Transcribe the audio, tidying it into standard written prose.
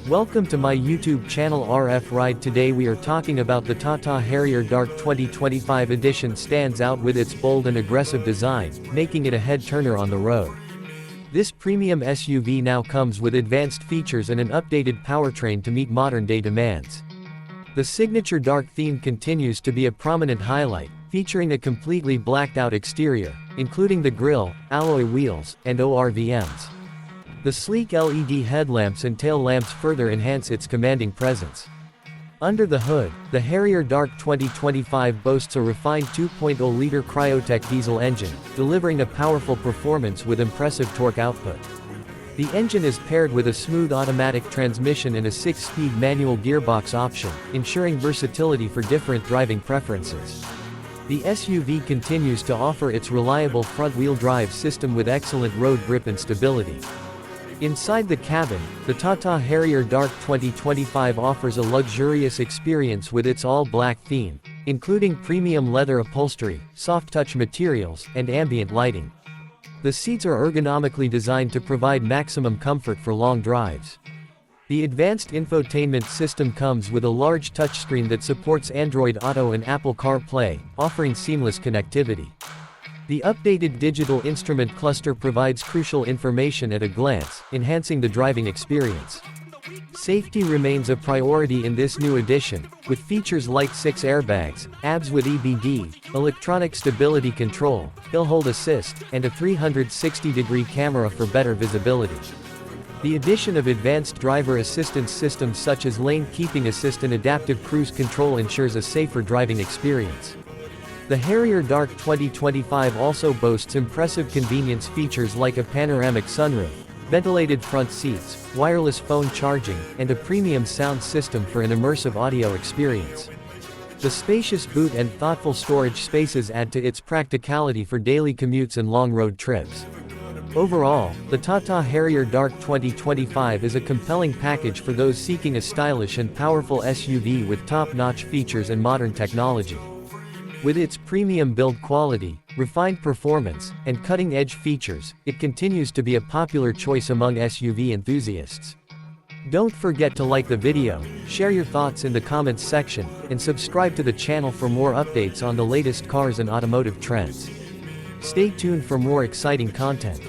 Welcome to my YouTube channel RF Ride. Today we are talking about the Tata Harrier Dark 2025 edition. Stands out with its bold and aggressive design, making it a head-turner on the road. This premium SUV now comes with advanced features and an updated powertrain to meet modern-day demands. The signature dark theme continues to be a prominent highlight, featuring a completely blacked-out exterior, including the grille, alloy wheels, and ORVMs. The sleek LED headlamps and tail lamps further enhance its commanding presence. Under the hood, the Harrier Dark 2025 boasts a refined 2.0-liter Cryotech diesel engine, delivering a powerful performance with impressive torque output. The engine is paired with a smooth automatic transmission and a 6-speed manual gearbox option, ensuring versatility for different driving preferences. The SUV continues to offer its reliable front-wheel drive system with excellent road grip and stability. Inside the cabin, the Tata Harrier Dark 2025 offers a luxurious experience with its all-black theme, including premium leather upholstery, soft-touch materials, and ambient lighting. The seats are ergonomically designed to provide maximum comfort for long drives. The advanced infotainment system comes with a large touchscreen that supports Android Auto and Apple CarPlay, offering seamless connectivity. The updated digital instrument cluster provides crucial information at a glance, enhancing the driving experience. Safety remains a priority in this new edition, with features like 6 airbags, ABS with EBD, electronic stability control, hill hold assist, and a 360-degree camera for better visibility. The addition of advanced driver assistance systems such as lane keeping assist and adaptive cruise control ensures a safer driving experience. The Harrier Dark 2025 also boasts impressive convenience features like a panoramic sunroof, ventilated front seats, wireless phone charging, and a premium sound system for an immersive audio experience. The spacious boot and thoughtful storage spaces add to its practicality for daily commutes and long road trips. Overall, the Tata Harrier Dark 2025 is a compelling package for those seeking a stylish and powerful SUV with top-notch features and modern technology. With its premium build quality, refined performance, and cutting-edge features, it continues to be a popular choice among SUV enthusiasts. Don't forget to like the video, share your thoughts in the comments section, and subscribe to the channel for more updates on the latest cars and automotive trends. Stay tuned for more exciting content.